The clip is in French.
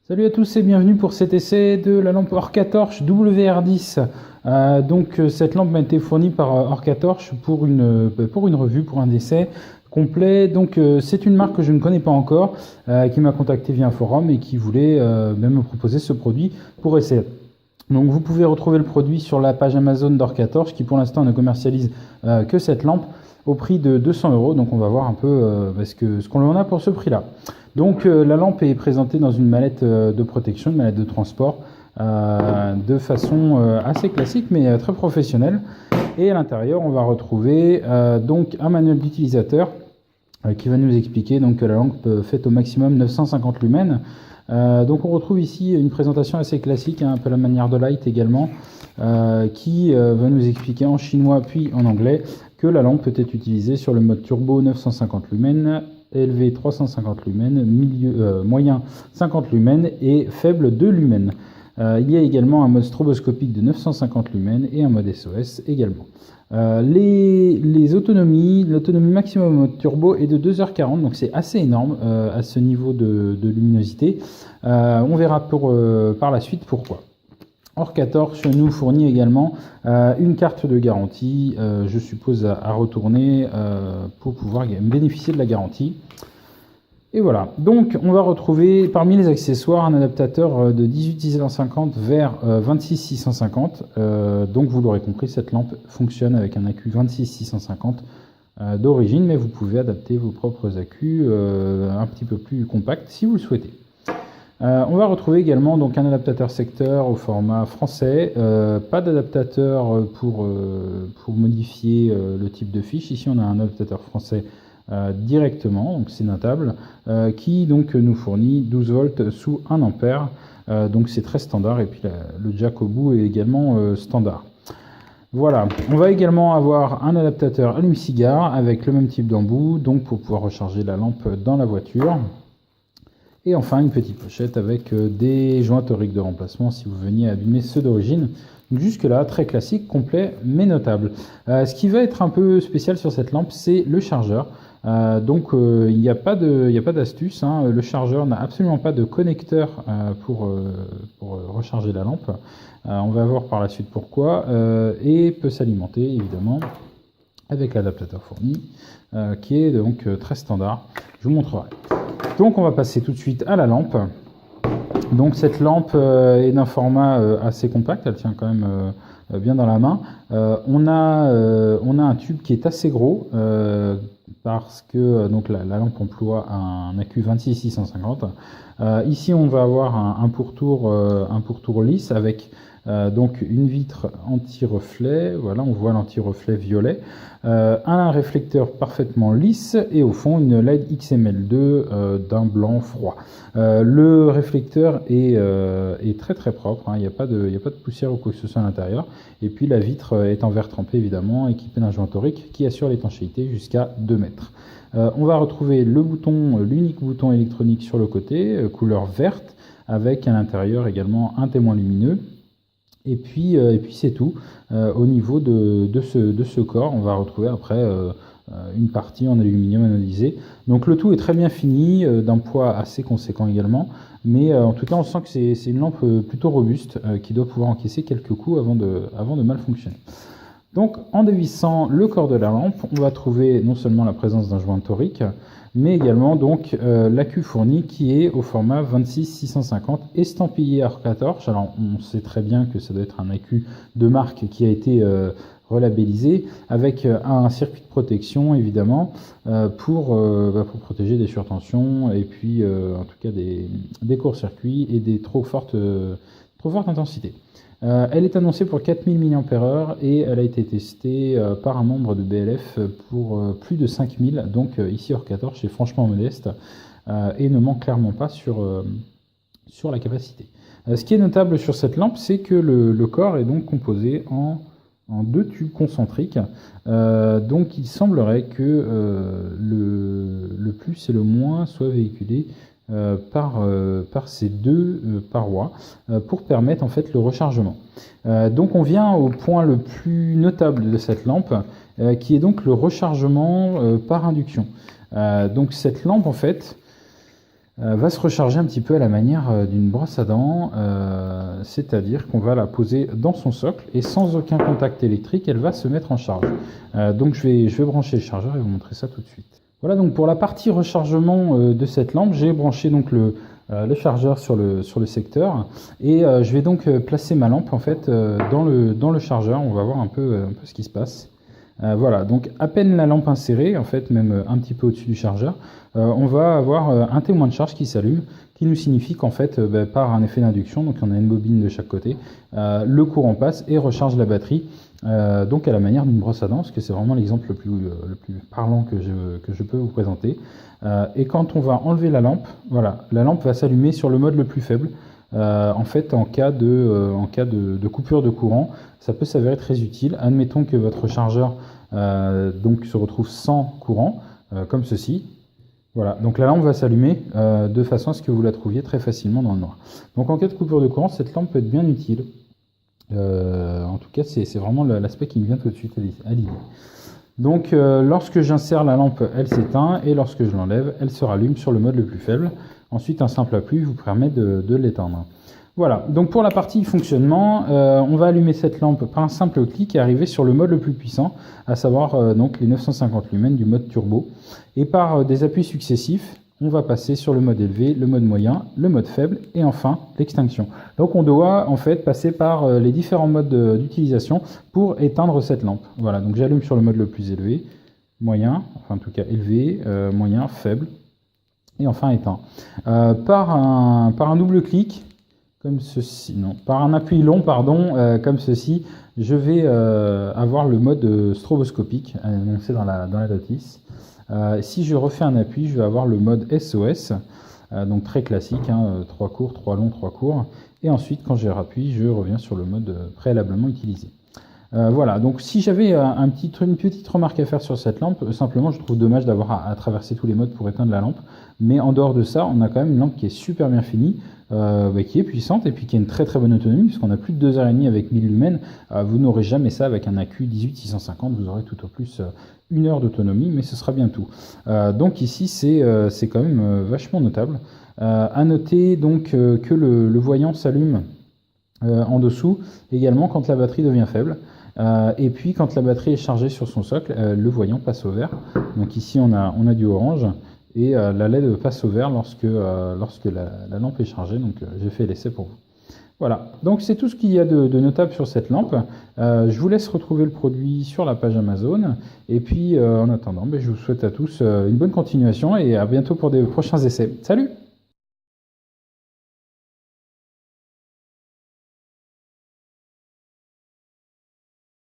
Salut à tous et bienvenue pour cet essai de la lampe Orcatorch WR10. Cette lampe m'a été fournie par Orcatorch pour une revue, pour un essai complet. C'est une marque que je ne connais pas encore, qui m'a contacté via un forum et qui voulait même me proposer ce produit pour essai. Donc vous pouvez retrouver le produit sur la page Amazon d'Orcatorch qui pour l'instant ne commercialise que cette lampe au prix de 200 €. Donc on va voir un peu ce qu'on en a pour ce prix-là. La lampe est présentée dans une mallette de protection, une mallette de transport, de façon assez classique mais très professionnelle. Et à l'intérieur, on va retrouver un manuel d'utilisateur qui va nous expliquer que la lampe fait au maximum 950 lumens. On retrouve ici une présentation assez classique, un peu à la manière de Light également, qui va nous expliquer en chinois puis en anglais que la lampe peut être utilisée sur le mode turbo 950 lumens, élevé 350 lumens, moyen 50 lumens et faible 2 lumens. Il y a également un mode stroboscopique de 950 lumens et un mode SOS également. L'autonomie maximum mode turbo est de 2h40, donc c'est assez énorme à ce niveau de luminosité. On verra par la suite pourquoi. Orcatorch nous fournit également une carte de garantie, je suppose à retourner pour pouvoir bénéficier de la garantie. Et voilà, donc on va retrouver parmi les accessoires un adaptateur de 18-650 vers 26-650. Donc vous l'aurez compris, cette lampe fonctionne avec un accu 26-650 d'origine, mais vous pouvez adapter vos propres accus un petit peu plus compacts si vous le souhaitez. On va retrouver également un adaptateur secteur au format français, pas d'adaptateur pour modifier le type de fiche. Ici on a un adaptateur français directement, donc c'est notable, qui nous fournit 12 volts sous 1 ampère, donc c'est très standard, et puis le jack au bout est également standard. Voilà, on va également avoir un adaptateur allume-cigare avec le même type d'embout, donc pour pouvoir recharger la lampe dans la voiture. Et enfin une petite pochette avec des joints toriques de remplacement si vous veniez abîmer ceux d'origine. Jusque là, très classique, complet, mais notable. Ce qui va être un peu spécial sur cette lampe, c'est le chargeur. Il n'y a pas d'astuce, hein. Le chargeur n'a absolument pas de connecteur pour recharger la lampe. On va voir par la suite pourquoi. Et peut s'alimenter évidemment avec l'adaptateur fourni, qui est donc très standard. Je vous montrerai. Donc on va passer tout de suite à la lampe. Donc cette lampe est d'un format assez compact, elle tient quand même bien dans la main. On a un tube qui est assez gros parce que la lampe emploie un accu 26-650. Ici on va avoir un pourtour lisse avec une vitre anti-reflet, voilà, on voit l'anti-reflet violet, un réflecteur parfaitement lisse et au fond une LED XML2 d'un blanc froid. Le réflecteur est très très propre, hein, il n'y a pas de poussière ou quoi que ce soit à l'intérieur, et puis la vitre est en verre trempé évidemment, équipée d'un joint torique qui assure l'étanchéité jusqu'à 2 mètres. On va retrouver l'unique bouton électronique sur le côté, couleur verte, avec à l'intérieur également un témoin lumineux. Et puis c'est tout. Au niveau de ce corps, on va retrouver après une partie en aluminium anodisé. Donc le tout est très bien fini, d'un poids assez conséquent également. Mais en tout cas, on sent que c'est une lampe plutôt robuste qui doit pouvoir encaisser quelques coups avant de mal fonctionner. Donc en dévissant le corps de la lampe, on va trouver non seulement la présence d'un joint torique, mais également l'accu fourni qui est au format 26-650 estampillé Orcatorch. Alors on sait très bien que ça doit être un accu de marque qui a été relabellisé avec un circuit de protection évidemment pour protéger des surtensions et puis en tout cas des courts-circuits et des trop fortes intensités. Elle est annoncée pour 4000 mAh et elle a été testée par un membre de BLF pour plus de 5000. Donc ici Orcatorch est franchement modeste et ne manque clairement pas sur la capacité. Ce qui est notable sur cette lampe, c'est que le corps est donc composé en 2 tubes concentriques. Donc il semblerait que le plus et le moins soient véhiculés par ces 2 parois pour permettre en fait le rechargement. Donc on vient au point le plus notable de cette lampe qui est donc le rechargement par induction. Donc cette lampe en fait va se recharger un petit peu à la manière d'une brosse à dents, c'est-à-dire qu'on va la poser dans son socle et sans aucun contact électrique, elle va se mettre en charge. Donc je vais brancher le chargeur et vous montrer ça tout de suite. Voilà, donc pour la partie rechargement de cette lampe, j'ai branché donc le chargeur sur le secteur et je vais donc placer ma lampe en fait dans le chargeur. On va voir un peu ce qui se passe. Voilà, donc à peine la lampe insérée, en fait même un petit peu au-dessus du chargeur, on va avoir un témoin de charge qui s'allume, qui nous signifie qu'en fait, par un effet d'induction, donc on a une bobine de chaque côté, le courant passe et recharge la batterie, donc à la manière d'une brosse à dents, parce que c'est vraiment l'exemple le plus parlant que je peux vous présenter. Et quand on va enlever la lampe, voilà, la lampe va s'allumer sur le mode le plus faible. En fait, en cas de coupure de courant, ça peut s'avérer très utile. Admettons que votre chargeur donc se retrouve sans courant, comme ceci. Voilà, donc la lampe va s'allumer de façon à ce que vous la trouviez très facilement dans le noir. Donc en cas de coupure de courant, cette lampe peut être bien utile. En tout cas, c'est vraiment l'aspect qui me vient tout de suite à l'idée. Donc lorsque j'insère la lampe, elle s'éteint, et lorsque je l'enlève, elle se rallume sur le mode le plus faible. Ensuite, un simple appui vous permet de l'éteindre. Voilà, donc pour la partie fonctionnement, on va allumer cette lampe par un simple clic et arriver sur le mode le plus puissant, à savoir donc les 950 lumens du mode turbo. Et par des appuis successifs, on va passer sur le mode élevé, le mode moyen, le mode faible et enfin l'extinction. Donc on doit en fait passer par les différents modes d'utilisation pour éteindre cette lampe. Voilà, donc j'allume sur le mode le plus élevé, moyen, enfin en tout cas élevé, moyen, faible et enfin éteint. Par un double clic, comme ceci, non, par un appui long, pardon, comme ceci, je vais avoir le mode stroboscopique annoncé dans la notice. Si je refais un appui, je vais avoir le mode SOS, donc très classique, 3 courts, 3 longs, 3 courts. Et ensuite, quand je rappuie, je reviens sur le mode préalablement utilisé. Voilà, donc si j'avais une petite remarque à faire sur cette lampe, simplement je trouve dommage d'avoir à traverser tous les modes pour éteindre la lampe, mais en dehors de ça, on a quand même une lampe qui est super bien finie, qui est puissante et puis qui a une très très bonne autonomie, puisqu'on a plus de 2h30 avec 1000 lumens. Vous n'aurez jamais ça avec un accu 18650, vous aurez tout au plus 1 heure d'autonomie, mais ce sera bien tout. Donc ici c'est quand même vachement notable. À noter donc que le voyant s'allume en dessous également quand la batterie devient faible. Et puis quand la batterie est chargée sur son socle, le voyant passe au vert. Donc ici on a du orange et la LED passe au vert lorsque la lampe est chargée. Donc j'ai fait l'essai pour vous. Voilà, donc c'est tout ce qu'il y a de notable sur cette lampe. Je vous laisse retrouver le produit sur la page Amazon. Et puis en attendant, je vous souhaite à tous une bonne continuation et à bientôt pour des prochains essais. Salut!